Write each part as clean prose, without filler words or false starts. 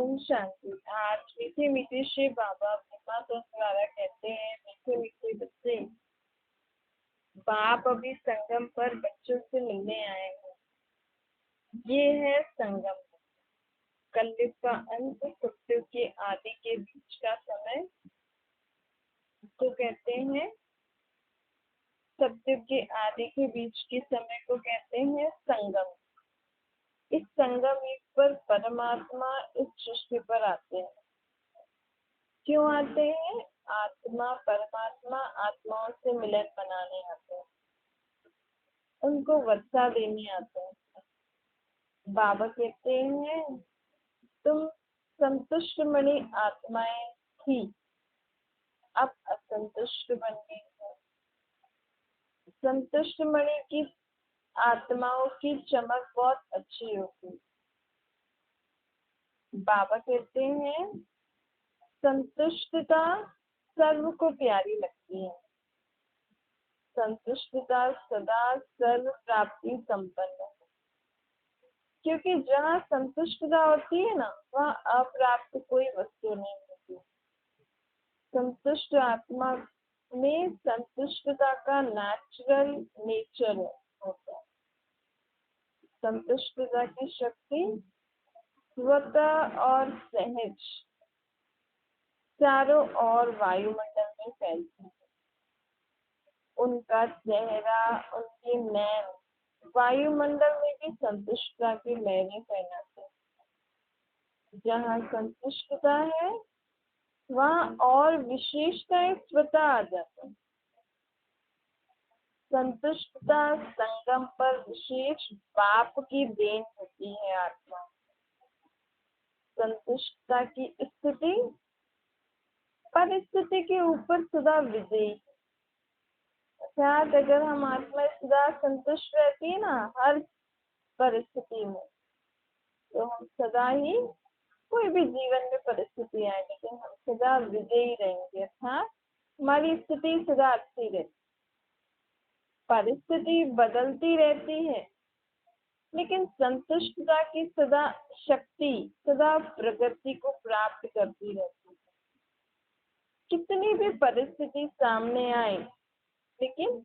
ओम शांति। आज मीठे मीठे श्री बाबा महिमा तो द्वारा कहते हैं, मीठे मीठे बच्चे, बाप अभी संगम पर बच्चों से मिलने आए हैं। ये है संगम, कलयुग का अंत, सत्युग के आदि के बीच का समय। तो कहते हैं सत्युग के आदि के बीच के समय को कहते हैं संगम। इस संगम युग पर परमात्मा इस सृष्टि पर आते हैं। क्यों आते हैं? आत्मा परमात्मा आत्माओं से मिलन बनाने आते हैं, उनको वर्षा देने आते हैं। बाबा कहते हैं तुम संतुष्ट मणि आत्माएं थी, अब असंतुष्ट बन गई हो। संतुष्ट मणि की आत्माओं की चमक बहुत अच्छी होती। बाबा कहते हैं संतुष्टता सर्व को प्यारी लगती है। संतुष्टता सदा सर्व प्राप्ति संपन्न है, क्योंकि जहाँ संतुष्टता होती है ना, वहाँ अप्राप्त कोई वस्तु नहीं होती। संतुष्ट आत्मा में संतुष्टता का नेचुरल नेचर होता है। संतुष्टता की शक्ति स्वतः और सहज चारों ओर वायुमंडल में फैलती है। उनका चेहरा, उनके नैन वायुमंडल में भी संतुष्टता की लहरें फैलाते हैं। जहाँ संतुष्टता है वहाँ और विशेषताएं स्वतः आ जाती हैं। संतुष्टता संगम पर विशेष बाप की देन होती है। आत्मा संतुष्टता की स्थिति परिस्थिति के ऊपर सदा विजयी। अर्थात अगर हम आत्मा सदा संतुष्ट रहती है ना हर परिस्थिति में, तो हम सदा ही, कोई भी जीवन में परिस्थिति आए लेकिन हम सदा विजयी रहेंगे। अर्थात हमारी स्थिति सदा अच्छी रहती। परिस्थिति बदलती रहती है लेकिन संतुष्टता की सदा शक्ति सदा प्रगति को प्राप्त करती रहती है। कितनी भी परिस्थिति सामने आए लेकिन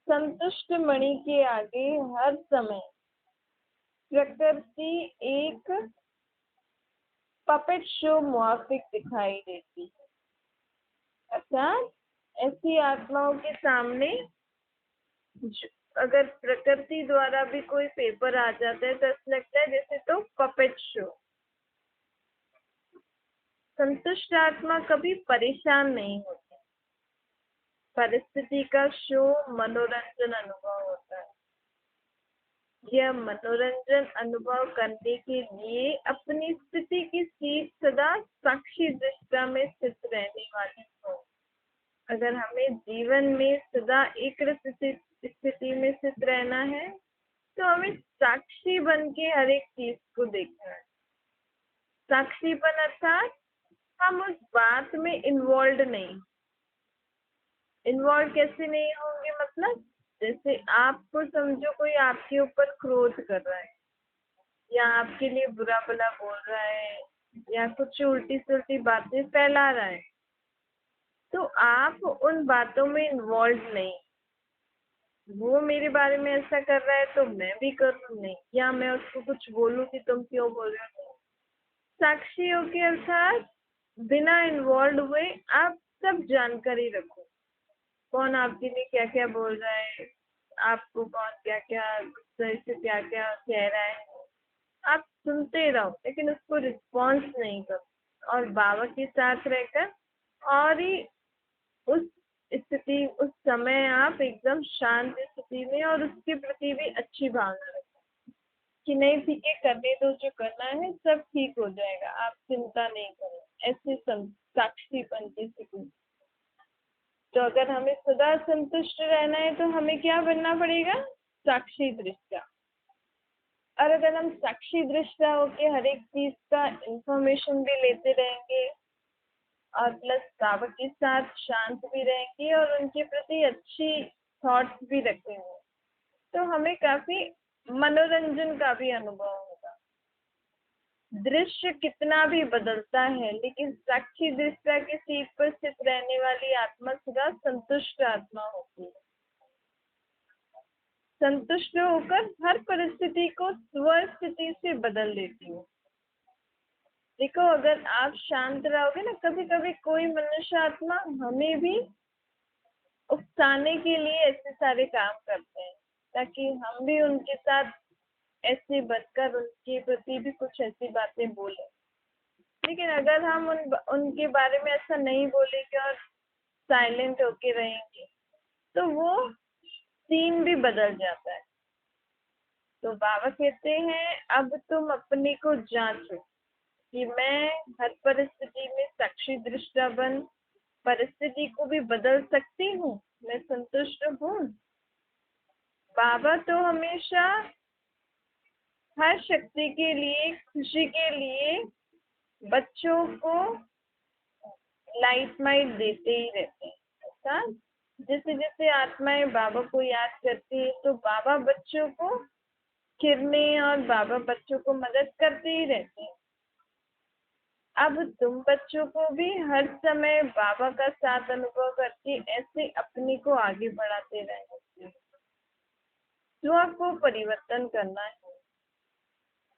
संतुष्ट मणि के आगे हर समय प्रकृति एक पपेट शो मुआफिक दिखाई देती है। अर्थात ऐसी आत्माओं के सामने अगर प्रकृति द्वारा भी कोई पेपर आ जाता है तो ऐसा लगता है जैसे तो पपेट शो। संतुष्ट आत्मा कभी परेशान नहीं होती। परिस्थिति का शो मनोरंजन अनुभव होता है। यह मनोरंजन अनुभव करने के लिए अपनी स्थिति की सीट सदा साक्षी दृष्टा में स्थित रहने वाली हो। अगर हमें जीवन में सदा एक स्थिति में स्थित रहना है तो हमें साक्षी बन के हर एक चीज को देखना है। साक्षीपन अर्थात हम उस बात में इन्वॉल्व नहीं। इन्वॉल्व कैसे नहीं होंगे? मतलब जैसे आपको समझो कोई आपके ऊपर क्रोध कर रहा है या आपके लिए बुरा भला बोल रहा है या कुछ उल्टी सुल्टी बातें फैला रहा है, तो आप उन बातों में इन्वॉल्व नहीं। वो मेरे बारे में ऐसा कर रहा है तो मैं भी करूँ नहीं, या मैं उसको कुछ बोलूँ कि तुम क्यों बोल रहे हो। साक्षी हो के अर्थात बिना इन्वॉल्व हुए आप सब जानकारी रखो। कौन आपके लिए क्या क्या बोल रहा है, आपको कौन क्या क्या गुस्से से क्या क्या कह रहा है, आप सुनते रहो लेकिन उसको रिस्पॉन्स नहीं करो। और बाबा के साथ रहकर और ही उस स्थिति उस समय आप एकदम शांत स्थिति में और उसके प्रति भी अच्छी भावना रखो कि नहीं ठीक है, करने दो, जो करना है सब ठीक हो जाएगा, आप चिंता नहीं करो। ऐसे साक्षीपन की स्थिति। तो अगर हमें सदा संतुष्ट रहना है तो हमें क्या बनना पड़ेगा? साक्षी दृष्टा। और अगर हम साक्षी दृष्टा होके हर एक चीज का इंफॉर्मेशन भी लेते रहेंगे और प्लस बाबा के साथ शांत भी रहेंगे और उनके प्रति अच्छी थॉट्स भी रखेंगे, तो हमें काफी मनोरंजन का भी अनुभव होगा। दृश्य कितना भी बदलता है, लेकिन साक्षी दृष्टा की सीट पर स्थित रहने वाली आत्मा सदा संतुष्ट आत्मा होती है। संतुष्ट होकर हर परिस्थिति को स्व स्थिति से बदल देती है। देखो, अगर आप शांत रहोगे ना, कभी कभी कोई मनुष्य आत्मा हमें भी उकसाने के लिए ऐसे सारे काम करते हैं, ताकि हम भी उनके साथ ऐसे बनकर उनके प्रति भी कुछ ऐसी बातें बोले। लेकिन अगर हम उनके बारे में ऐसा नहीं बोलेंगे और साइलेंट होके रहेंगे, तो वो सीन भी बदल जाता है। तो बाबा कहते हैं, अब तुम अपने को जांचो कि मैं हर परिस्थिति में साक्षी दृष्टा बन परिस्थिति को भी बदल सकती हूँ, मैं संतुष्ट हूँ। बाबा तो हमेशा हर शक्ति के लिए, खुशी के लिए बच्चों को लाइट माइट देते ही रहते हैं। ऐसा जैसे जैसे आत्माएं बाबा को याद करती है, तो बाबा बच्चों को किरणें और बाबा बच्चों को मदद करते ही रहते हैं। अब तुम बच्चों को भी हर समय बाबा का साथ अनुभव करके ऐसे अपने को आगे बढ़ाते रहना। जो आपको परिवर्तन करना है,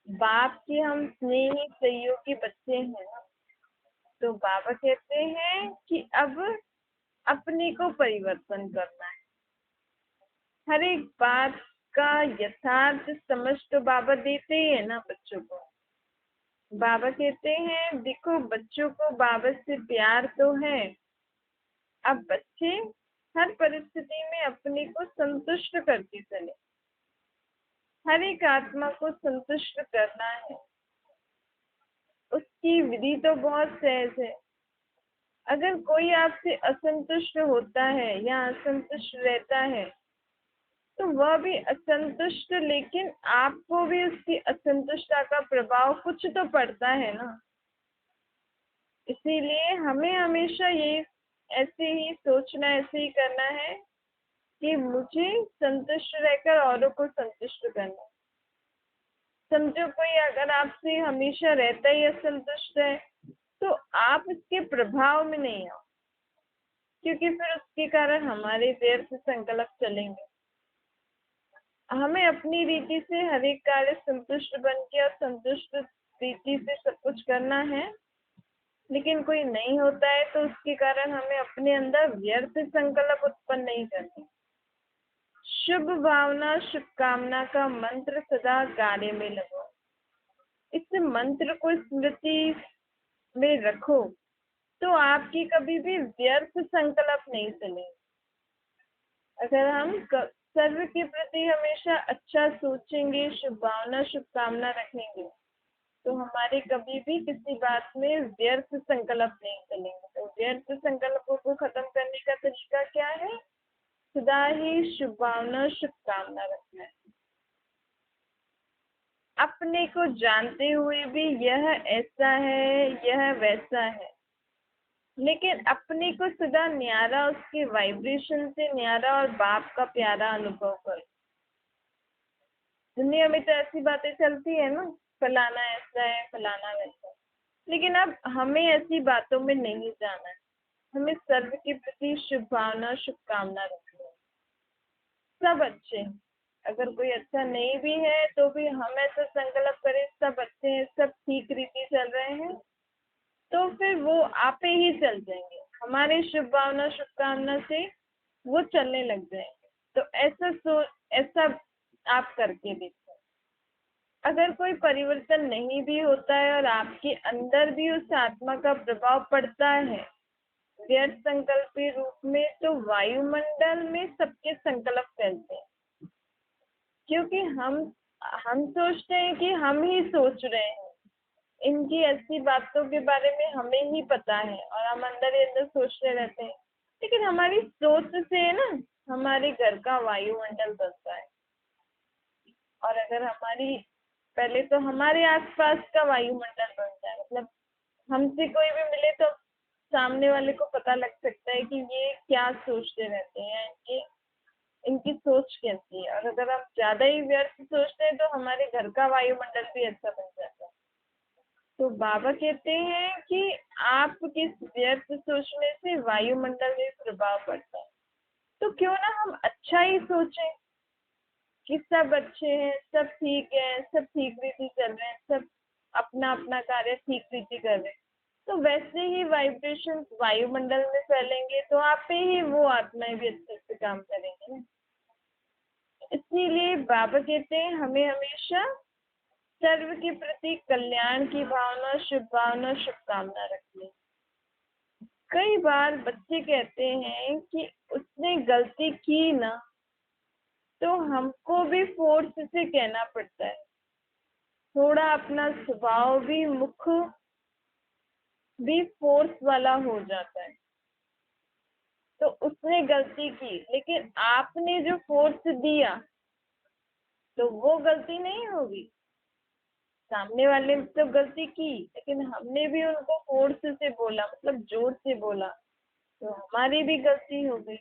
बाप के हम स्नेही सहयोगी बच्चे हैं ना, तो बाबा कहते हैं कि अब अपने को परिवर्तन करना है। हर एक बात का यथार्थ समझ तो बाबा देते ही है ना बच्चों को। बाबा कहते हैं, देखो बच्चों को बाबा से प्यार तो है, अब बच्चे हर परिस्थिति में अपने को संतुष्ट करके चले। हर एक आत्मा को संतुष्ट करना है, उसकी विधि तो बहुत सहज है। अगर कोई आपसे असंतुष्ट होता है या असंतुष्ट रहता है, तो वह भी असंतुष्ट, लेकिन आपको भी उसकी असंतुष्टता का प्रभाव कुछ तो पड़ता है ना। इसीलिए हमें हमेशा ये ऐसे ही सोचना, ऐसे ही करना है कि मुझे संतुष्ट रहकर औरों को संतुष्ट करना। समझो कोई अगर आपसे हमेशा रहता ही असंतुष्ट है, तो आप इसके प्रभाव में नहीं आओ, क्योंकि फिर उसके कारण हमारे व्यर्थ संकल्प चलेंगे। हमें अपनी रीति से हर एक कार्य संतुष्ट बन के और संतुष्ट रीति से सब कुछ करना है। लेकिन कोई नहीं होता है, तो उसके कारण हमें अपने अंदर व्यर्थ संकल्प उत्पन्न नहीं करनी। शुभ भावना, शुभकामना का मंत्र सदा कार्य में लगो। इस मंत्र को स्मृति में रखो, तो आपकी कभी भी व्यर्थ संकल्प नहीं चलेंगे। अगर हम सर्व के प्रति हमेशा अच्छा सोचेंगे, शुभ भावना, शुभकामना रखेंगे, तो हमारे कभी भी किसी बात में व्यर्थ संकल्प नहीं चलेंगे। तो व्यर्थ संकल्पों को खत्म करने का तरीका क्या है? सदा ही शुभ भावना, शुभकामना रखना है। अपने को जानते हुए भी यह ऐसा है, यह वैसा है, लेकिन अपने को सदा न्यारा, उसके वाइब्रेशन से न्यारा और बाप का प्यारा अनुभव करो। दुनिया में तो ऐसी बातें चलती है ना, फलाना ऐसा है, फलाना वैसा है, लेकिन अब हमें ऐसी बातों में नहीं जाना है। हमें सर्व के प्रति शुभ भावना, शुभकामना रखनी है। सब अच्छे हैं, अगर कोई अच्छा नहीं भी है तो भी हम ऐसा संकल्प करें सब अच्छे हैं, सब ठीक रीति चल रहे हैं, तो फिर वो आपे ही चल जाएंगे। हमारे शुभ भावना, शुभकामना से वो चलने लग जाएंगे। तो ऐसा आप करके देखो। अगर कोई परिवर्तन नहीं भी होता है और आपके अंदर भी उस आत्मा का प्रभाव पड़ता है व्यर्थ संकल्प के रूप में, तो वायुमंडल में सबके संकल्प फैलते हैं, क्योंकि हम सोचते हैं कि हम ही सोच रहे हैं। इनकी ऐसी बातों के बारे में हमें ही पता है और हम अंदर ही अंदर सोचते रहते हैं। लेकिन हमारी सोच से ना हमारे घर का वायुमंडल बनता है। और अगर हमारी पहले तो हमारे आसपास का वायुमंडल बनता है, मतलब हमसे कोई भी मिले तो सामने वाले को पता लग सकता है कि ये क्या सोचते रहते हैं, ये इनकी सोच कैसी है। और अगर हम ज्यादा ही व्यर्थ सोचते हैं, तो हमारे घर का वायुमंडल भी ऐसा बन जाता है। तो बाबा कहते हैं कि आप किस व्यर्थ सोचने से वायुमंडल में प्रभाव पड़ता है। तो क्यों ना हम अच्छा ही सोचें कि सब अच्छे हैं, सब ठीक है, सब ठीक रीति चल रहे हैं, सब अपना अपना कार्य ठीक रीति कर रहे हैं, तो वैसे ही वाइब्रेशन वायुमंडल में फैलेंगे, तो आप पे ही वो आत्माएं भी अच्छे से काम करेंगे ना। इसीलिए बाबा कहते हैं हमें हमेशा सर्व के प्रति कल्याण की भावना, शुभ भावना, शुभकामना रखनी। कई बार बच्चे कहते हैं कि उसने गलती की ना, तो हमको भी फोर्स से कहना पड़ता है, थोड़ा अपना स्वभाव भी, मुख भी फोर्स वाला हो जाता है। तो उसने गलती की, लेकिन आपने जो फोर्स दिया तो वो गलती नहीं होगी। सामने वाले ने तो गलती की, लेकिन हमने भी उनको फोर्स से बोला, मतलब जोर से बोला, तो हमारी भी गलती हो गई।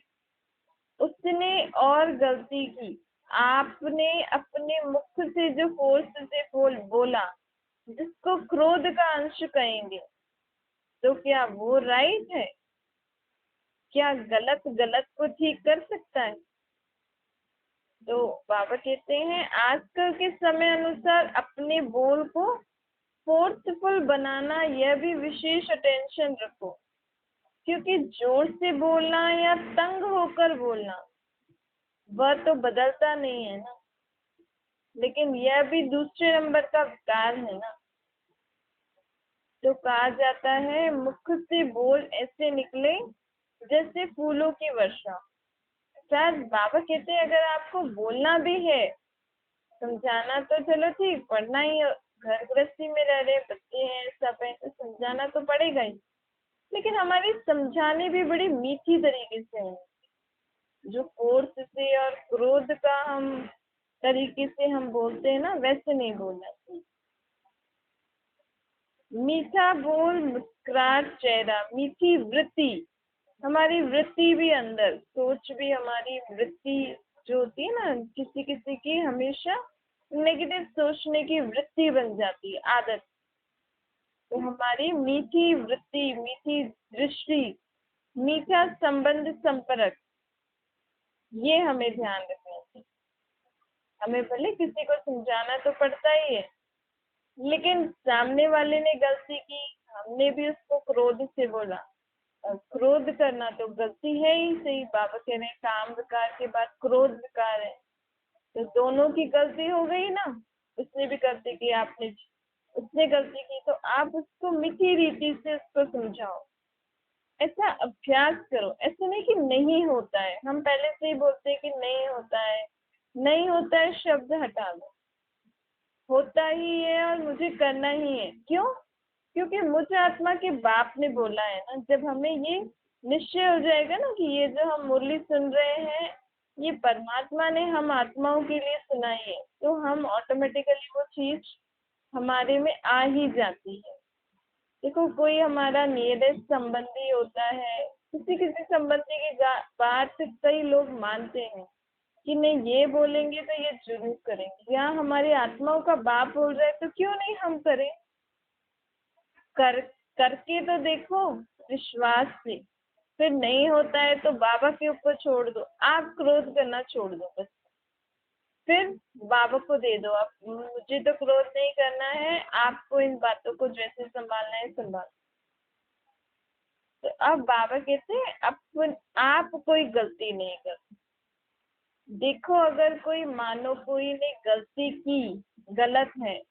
उसने और गलती की, आपने अपने मुख से जो फोर्स से बोला, जिसको क्रोध का अंश कहेंगे, तो क्या वो राइट है? क्या गलत गलत को ठीक कर सकता है? तो बाबा कहते हैं आजकल के समय अनुसार अपने बोल को फोर्सफुल बनाना, यह भी विशेष अटेंशन रखो, क्योंकि जोर से बोलना या तंग होकर बोलना वह तो बदलता नहीं है ना, लेकिन यह भी दूसरे नंबर का विकार है ना। तो कहा जाता है मुख से बोल ऐसे निकले जैसे फूलों की वर्षा। सर बाबा कहते हैं अगर आपको बोलना भी है, समझाना तो चलो ठीक, पढ़ना ही, घर गृहस्थी में रह रहे बच्चे हैं, सब है, तो समझाना तो पड़ेगा ही, लेकिन हमारी समझाने भी बड़ी मीठी तरीके से है। जो फोर्स से और क्रोध का हम तरीके से हम बोलते हैं ना, वैसे नहीं बोलना चाहिए। मीठा बोल, मुस्कुराहट चेहरा, मीठी वृत्ति, हमारी वृत्ति भी अंदर, सोच भी, हमारी वृत्ति जो होती है ना, किसी किसी की हमेशा नेगेटिव सोचने की वृत्ति बन जाती है, आदत। तो हमारी मीठी वृत्ति, मीठी दृष्टि, मीठा संबंध, संपर्क, ये हमें ध्यान रखना चाहिए। हमें भले किसी को समझाना तो पड़ता ही है, लेकिन सामने वाले ने गलती की, हमने भी उसको क्रोध से बोला, और क्रोध करना तो गलती है ही सही। बाबा कह रहे हैं काम विकार के बाद क्रोध विकार है, तो दोनों की गलती हो गई ना। उसने भी गलती की, आपने, उसने गलती की, तो आप उसको मीठी रीति से उसको समझाओ, ऐसा अभ्यास करो। ऐसा नहीं कि नहीं होता है, हम पहले से ही बोलते हैं कि नहीं होता है, नहीं होता है शब्द हटा दो, होता ही है और मुझे करना ही है। क्यों? क्योंकि मुझ आत्मा के बाप ने बोला है ना। जब हमें ये निश्चय हो जाएगा ना कि ये जो हम मुरली सुन रहे हैं, ये परमात्मा ने हम आत्माओं के लिए सुनाई है, तो हम ऑटोमेटिकली वो चीज हमारे में आ ही जाती है। देखो कोई हमारा नियरेस्ट संबंधी होता है, किसी किसी संबंधी की बात कई लोग मानते हैं कि नहीं ये बोलेंगे तो ये जरूर करेंगे, या हमारी आत्माओं का बाप बोल रहा है तो क्यों नहीं हम करें। कर करके तो देखो विश्वास से, फिर नहीं होता है तो बाबा के ऊपर छोड़ दो, आप क्रोध करना छोड़ दो बस, फिर बाबा को दे दो। आप, मुझे तो क्रोध नहीं करना है, आपको इन बातों को जैसे संभालना है संभाल। तो अब बाबा कहते हैं अपन आप कोई गलती नहीं कर। देखो अगर कोई, मानो कोई ने गलती की, गलत है,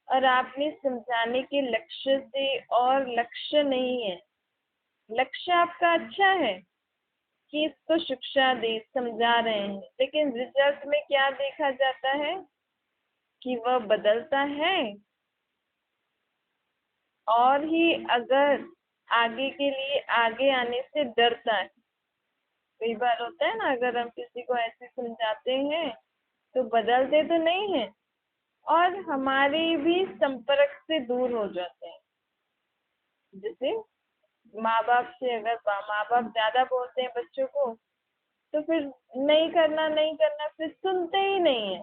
और आपने समझाने के लक्ष्य से, और लक्ष्य नहीं है, लक्ष्य आपका अच्छा है कि इसको शिक्षा दे, समझा रहे हैं, लेकिन रिजल्ट में क्या देखा जाता है कि वह बदलता है, और ही अगर आगे के लिए आगे आने से डरता है। कई बार होता है ना, अगर हम किसी को ऐसे समझाते हैं तो बदलते तो नहीं है, और हमारे भी संपर्क से दूर हो जाते हैं। जैसे माँ बाप से, अगर माँ बाप ज्यादा बोलते हैं बच्चों को, तो फिर नहीं करना नहीं करना, फिर सुनते ही नहीं है,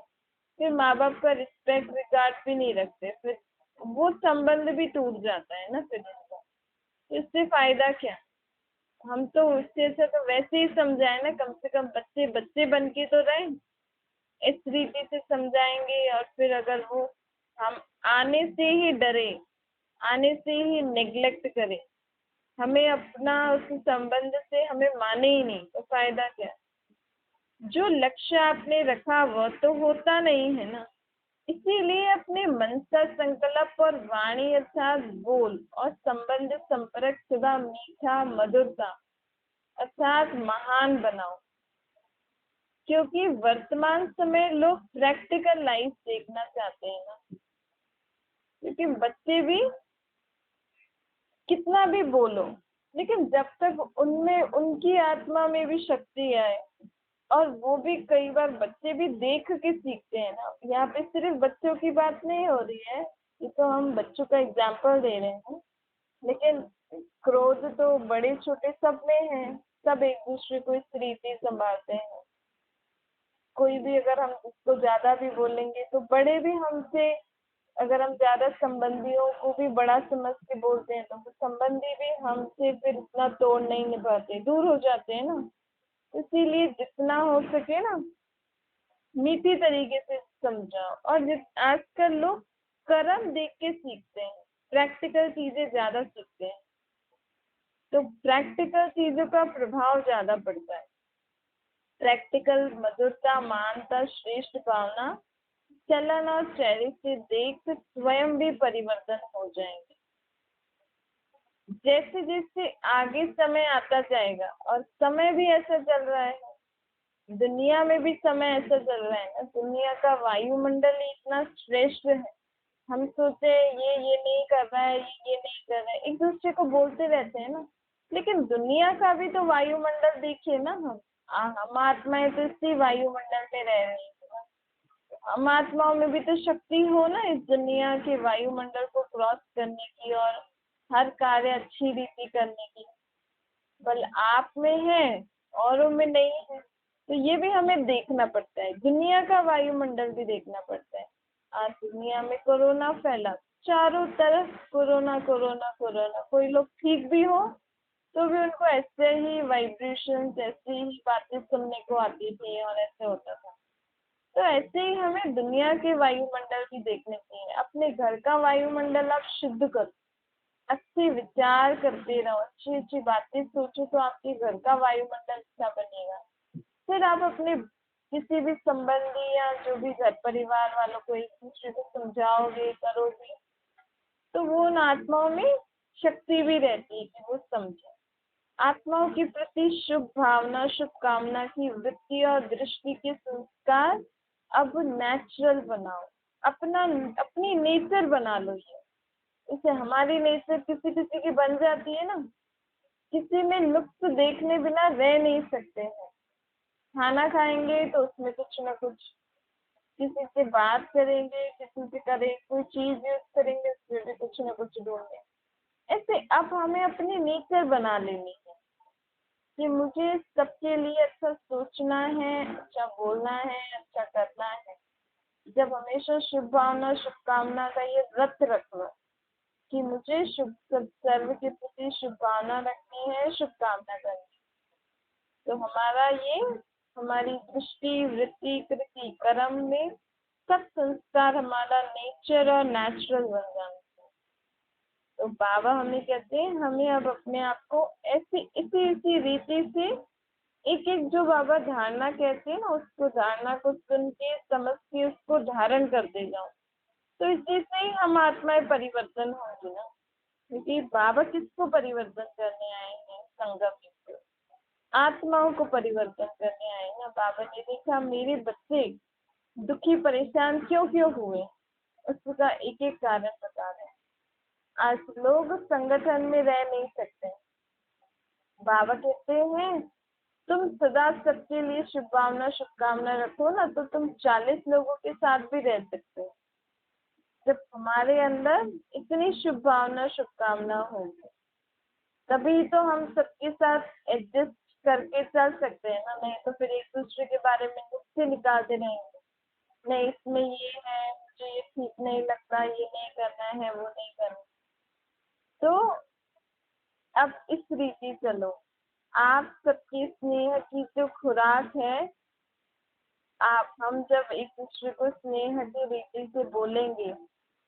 फिर माँ बाप का रिस्पेक्ट रिगार्ड भी नहीं रखते, फिर वो संबंध भी टूट जाता है ना फिर उनका। तो इससे फायदा क्या? हम तो उससे अच्छा तो वैसे ही समझाए ना, कम से कम बच्चे बच्चे बन के तो रहे। इस रीति से समझाएंगे और फिर अगर वो हम आने से ही डरे, आने से ही नेग्लेक्ट करे, हमें अपना उस संबंध से हमें माने ही नहीं, तो फायदा क्या? जो लक्ष्य आपने रखा वो तो होता नहीं है ना। इसीलिए अपने मन का संकल्प और वाणी अर्थात बोल और संबंध संपर्क सदा मीठा मधुरता अर्थात महान बनाओ। क्योंकि वर्तमान समय लोग प्रैक्टिकल लाइफ देखना चाहते हैं ना। क्योंकि बच्चे भी कितना भी बोलो, लेकिन जब तक उनमें उनकी आत्मा में भी शक्ति आए, और वो भी कई बार बच्चे भी देख के सीखते हैं ना। यहाँ पे सिर्फ बच्चों की बात नहीं हो रही है, ये तो हम बच्चों का एग्जाम्पल दे रहे हैं, लेकिन क्रोध तो बड़े छोटे सब में है। सब एक दूसरे को इस रीति संभालते हैं। कोई भी अगर हम उसको ज्यादा भी बोलेंगे तो बड़े भी हमसे, अगर हम ज्यादा संबंधियों को भी बड़ा समझ के बोलते हैं तो संबंधी भी हमसे फिर इतना तोड़ नहीं निभाते, दूर हो जाते हैं ना। इसीलिए जितना हो सके ना मीठी तरीके से समझाओ। और जिस आजकल लोग कर्म देख के सीखते हैं, प्रैक्टिकल चीजें ज्यादा सीखते हैं, तो प्रैक्टिकल चीजों का प्रभाव ज्यादा पड़ता है। प्रैक्टिकल मधुरता मानता श्रेष्ठ भावना चलन और चेहरे से देख स्वयं भी परिवर्तन हो जाएंगे। जैसे जैसे आगे समय आता जाएगा, और समय भी ऐसा चल रहा है, दुनिया में भी समय ऐसा चल रहा है ना, दुनिया का वायुमंडल ही इतना श्रेष्ठ है। हम सोचे ये नहीं कर रहा है, ये नहीं कर रहा है, एक दूसरे को बोलते रहते हैं ना, लेकिन दुनिया का भी तो वायुमंडल देखिए ना। हम आत्माएं तो इसी वायुमंडल में रह रही हैं। हम आत्माओं में भी तो शक्ति हो ना इस दुनिया के वायुमंडल को क्रॉस करने की और हर कार्य अच्छी रीति करने की। बल आप में है, औरों में नहीं है। तो ये भी हमें देखना पड़ता है, दुनिया का वायुमंडल भी देखना पड़ता है। आज दुनिया में कोरोना फैला, चारों तरफ कोरोना कोरोना कोरोना, कोई लोग ठीक भी हो तो भी उनको ऐसे ही वाइब्रेशन, ऐसी ही बातें सुनने को आती थी और ऐसे होता था। तो ऐसे ही हमें दुनिया के वायुमंडल भी देखने चाहिए। अपने घर का वायुमंडल आप शुद्ध करो, अच्छे विचार करते रहो, अच्छी अच्छी बातें सोचो, तो आपके घर का वायुमंडल अच्छा बनेगा। फिर आप अपने किसी भी संबंधी या जो भी घर परिवार वालों को एक दूसरे को समझाओगे करोगे, तो वो उन आत्माओं में शक्ति भी रहती है कि वो समझे। आत्माओं के प्रति शुभ भावना शुभकामना की वृत्ति और दृष्टि के संस्कार अब नेचुरल बनाओ। अपना अपनी नेचर बना लो ये। इसे हमारी नेचर किसी किसी की बन जाती है ना, किसी में नुक्स देखने बिना रह नहीं सकते हैं। खाना खाएंगे तो उसमें कुछ ना कुछ, किसी से बात करेंगे, किसी से करें कोई चीज यूज करेंगे उसमें भी कुछ ना कुछ ढूंढेंगे। ऐसे अब हमें अपनी नेचर बना लेनी है कि मुझे सबके लिए अच्छा सोचना है, अच्छा बोलना है, अच्छा करना है। जब हमेशा शुभ भावना शुभकामना का ये व्रत रखना कि मुझे शुभ सर्व के प्रति शुभ भावना रखनी है, शुभकामना करनी है, तो हमारा ये हमारी दृष्टि वृत्ति कृति कर्म में सब संस्कार हमारा नेचर और नेचुरल बन जाना। तो बाबा हमें कहते हैं हमें अब अपने आप को ऐसी इसी इसी रीति से एक एक जो बाबा धारणा कहते हैं ना, उसको धारणा को सुन के समझ के उसको धारण करते जाओ। तो इसी से ही हम आत्माएं परिवर्तन होंगी ना। क्योंकि बाबा किसको परिवर्तन करने आए हैं? संगम युग, आत्माओं को परिवर्तन करने आए ना। बाबा ने देखा मेरे बच्चे दुखी परेशान क्यों क्यों हुए, उसका एक एक कारण बता रहे हैं। आज लोग संगठन में रह नहीं सकते। बाबा कहते हैं तुम सदा सबके लिए शुभ भावना शुभकामना रखो ना, तो तुम 40 लोगों के साथ भी रह सकते हो। जब हमारे अंदर इतनी शुभ भावना शुभकामना होगी, तभी तो हम सबके साथ एडजस्ट करके चल सकते हैं ना। नहीं तो फिर एक दूसरे के बारे में नुक्से निकालते रहेंगे, नहीं इसमें ये है, मुझे ये ठीक नहीं लगता, ये नहीं करना है, वो नहीं करना। तो अब इस रीति चलो। आप सबकी स्नेह की जो खुराक है, आप हम जब एक दूसरे को स्नेह की रीति से बोलेंगे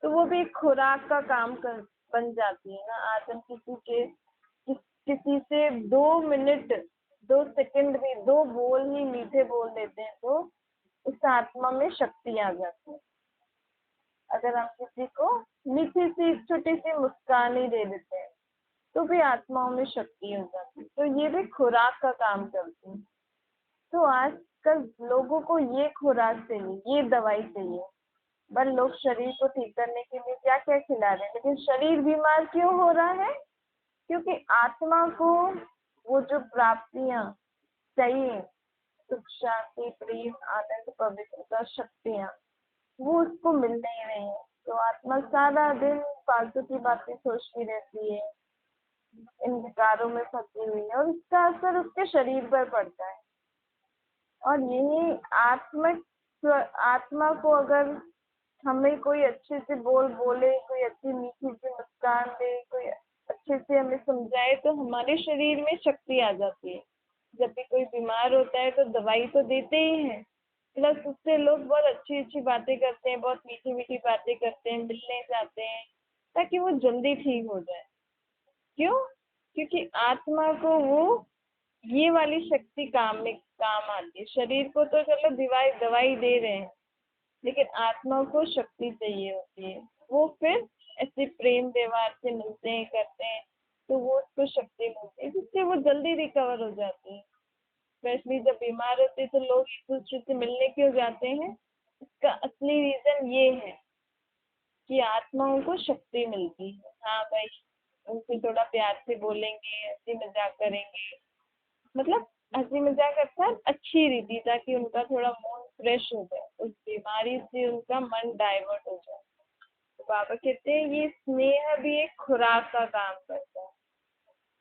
तो वो भी एक खुराक का काम कर बन जाती है ना। आज हम किसी से 2 मिनट 2 सेकंड भी 2 बोल ही मीठे बोल देते हैं तो उस आत्मा में शक्ति आ जाती है। अगर हम किसी को मीठी सी छोटी सी मुस्कान ही दे देते हैं तो भी आत्माओं में शक्ति हो जाती है। तो ये भी खुराक का काम करती है। तो आजकल लोगों को ये खुराक चाहिए, ये दवाई चाहिए। पर लोग शरीर को ठीक करने के लिए क्या क्या खिला रहे हैं, लेकिन शरीर बीमार क्यों हो रहा है? क्योंकि आत्मा को वो जो प्राप्तियां चाहिए, सुख शांति प्रेम आनंद पवित्रता शक्तियां, वो उसको मिल नहीं रही है। तो आत्मा सारा दिन फालतू की बातें सोचती रहती है, इन विकारों में फंसी हुई है, और इसका असर उसके शरीर पर पड़ता है। और यही आत्मा को अगर हमें कोई अच्छे से बोले, कोई अच्छी मीठी सी मुस्कान दे, कोई अच्छे से हमें समझाए तो हमारे शरीर में शक्ति आ जाती है। जब भी कोई बीमार होता है तो दवाई तो देते ही हैं, प्लस उससे लोग बहुत अच्छी अच्छी बातें करते हैं, बहुत मीठी मीठी बातें करते हैं, मिलने जाते हैं ताकि वो जल्दी ठीक हो जाए। क्यों? क्योंकि आत्मा को वो ये वाली शक्ति काम आती है। शरीर को तो चलो दवाई दे रहे हैं, लेकिन आत्मा को शक्ति चाहिए होती है। वो फिर ऐसे प्रेम व्यवहार से मिलते हैं, करते हैं, तो वो उसको शक्ति मिलती है जिससे वो जल्दी रिकवर हो जाती है। स्पेशली जब बीमार होते हैं तो लोग एक दूसरे से मिलने क्यों जाते हैं? इसका असली रीजन ये है कि आत्माओं को शक्ति मिलती है। हाँ भाई, उनसे थोड़ा प्यार से बोलेंगे, हंसी मजाक करेंगे, मतलब हंसी मजाक अर्थात अच्छी रीति, ताकि उनका थोड़ा मूड फ्रेश हो जाए, उस बीमारी से उनका मन डाइवर्ट हो जाए। तो बाबा कहते हैं ये स्नेह भी एक खुराक का काम करता है।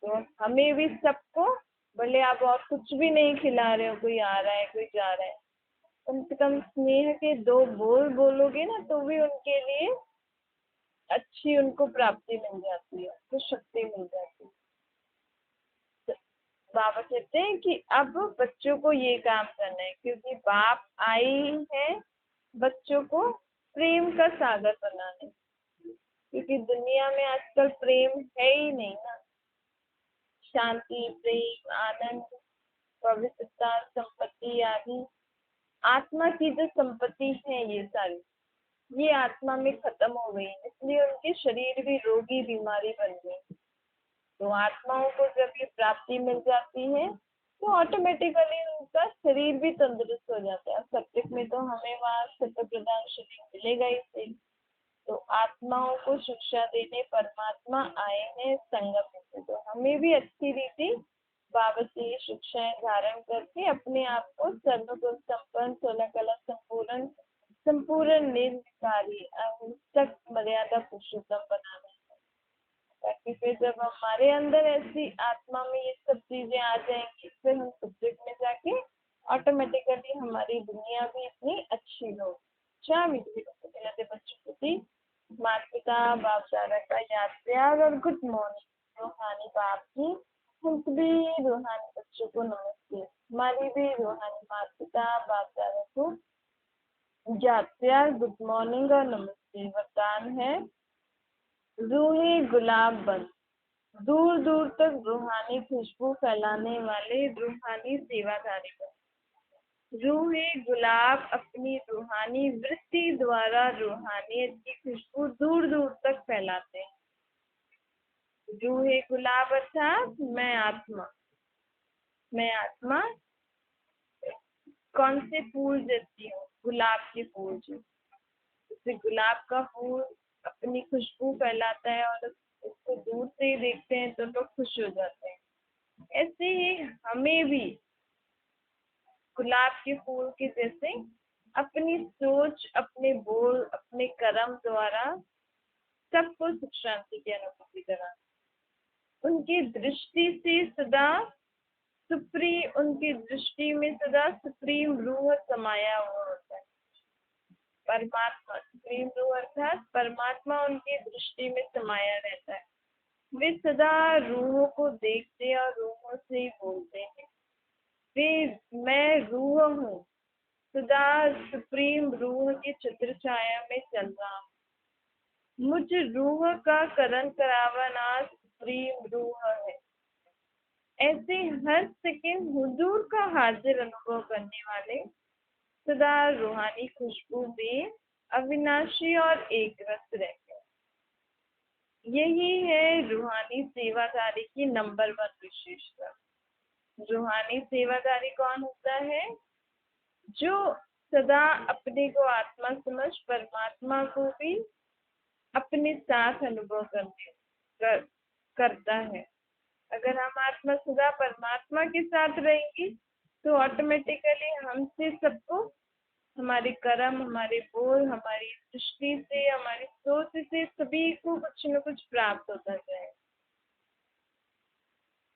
तो हमें भी सबको, भले आप और कुछ भी नहीं खिला रहे हो, कोई आ रहा है कोई जा रहा है, कम से कम स्नेह के 2 बोल बोलोगे ना तो भी उनके लिए अच्छी उनको प्राप्ति मिल जाती है, तो शक्ति मिल जाती है। बाबा कहते हैं कि अब बच्चों को ये काम करना है, क्योंकि बाप आए हैं बच्चों को प्रेम का सागर बनाने। क्योंकि दुनिया में आजकल प्रेम है ही नहीं ना। शांति प्रेम आनंद पवित्रता संपत्ति आदि आत्मा की जो संपत्ति है, ये सारी ये आत्मा में खत्म हो गई, इसलिए उनके शरीर भी रोगी बीमारी बन गई। तो आत्माओं को जब ये प्राप्ति मिल जाती है तो ऑटोमेटिकली उनका शरीर भी तंदुरुस्त हो जाता है। सत्युग में तो हमें वहाँ सत्य प्रधान शरीर मिलेगा ही सही। तो आत्माओं को शिक्षा देने परमात्मा आए हैं संगम में, तो हमें भी अच्छी रीति बाबा से ये शिक्षाएं धारण करके अपने आप को सर्वगुण संपन्न 16 कला संपूर्ण संपूर्ण निर्विकारी अहिंसक मर्यादा पुरुषोत्तम बनाना है। ताकि फिर जब हमारे अंदर ऐसी आत्मा में ये सब चीजें आ जाएंगी, फिर हम सब्जेक्ट में जाके ऑटोमेटिकली हमारी दुनिया भी इतनी अच्छी हो। अच्छा मीठे बच्चों को माता पिता बाप दादा का याद प्यार और गुड मॉर्निंग। रूहानी बाप की हम सभी रूहानी बच्चों को नमस्ते। हमारी भी रूहानी माता पिता बाप दादा को याद प्यार गुड मॉर्निंग और नमस्ते। वरदान है रूहे गुलाब बन, दूर दूर तक रूहानी खुशबू फैलाने वाले रूहानी सेवाधारी बन। रूहे गुलाब अपनी रूहानी वृत्ति द्वारा रूहानियत की खुशबू दूर दूर तक फैलाते हैं। रूहे गुलाब अर्थात मैं आत्मा कौन से फूल जैसी हूँ? गुलाब के फूल जो, जैसे गुलाब का फूल अपनी खुशबू फैलाता है और उसको दूर से ही देखते हैं तो लोग खुश हो जाते हैं, ऐसे ही हमें भी गुलाब के फूल के जैसे अपनी सोच, अपने बोल, अपने कर्म द्वारा सबको सुख शांति की अनुभूति करा। उनकी दृष्टि से सदा उनकी दृष्टि में सदा सुप्रीम रूह समाया हुआ होता है। परमात्मा, सुप्रीम रूह अर्थात परमात्मा उनकी दृष्टि में समाया रहता है। वे सदा रूहों को देखते और रूहों से ही बोलते हैं। वे मैं रूह हूँ, सदा सुप्रीम रूह की छत्र छाया में चल रहा हूँ। मुझ रूह का करण करावना सुप्रीम रूह है। ऐसे हर सेकंड हुजूर का हाजिर अनुभव करने वाले सदा रूहानी खुशबू में अविनाशी और एक रस रहते हैं। यही है रूहानी सेवादारी की नंबर 1 विशेषता। रूहानी सेवादारी कौन होता है? जो सदा अपने को आत्मा समझ परमात्मा को भी अपने साथ अनुभव करता है। अगर हम आत्मा सदा परमात्मा के साथ रहेंगे तो ऑटोमेटिकली हमसे सबको हमारे कर्म, हमारे बोल, हमारी दृष्टि से, हमारी सोच से सभी को कुछ न कुछ प्राप्त होता जाए।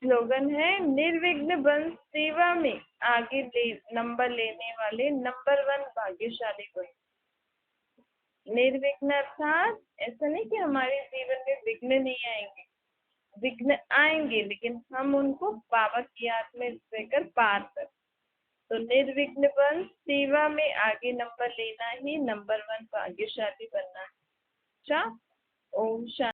स्लोगन है निर्विघ्न बन सेवा में आगे नंबर लेने वाले नंबर 1 भाग्यशाली कोई। निर्विघ्न अर्थात ऐसा नहीं कि हमारे जीवन में विघ्न नहीं आएंगे, विघ्न आएंगे, लेकिन हम उनको बाबा की याद में रहकर पार कर। तो निर्विघ्न बन सेवा में आगे नंबर लेना ही नंबर 1 भाग्यशाली बनना है। अच्छा, ओम शांति।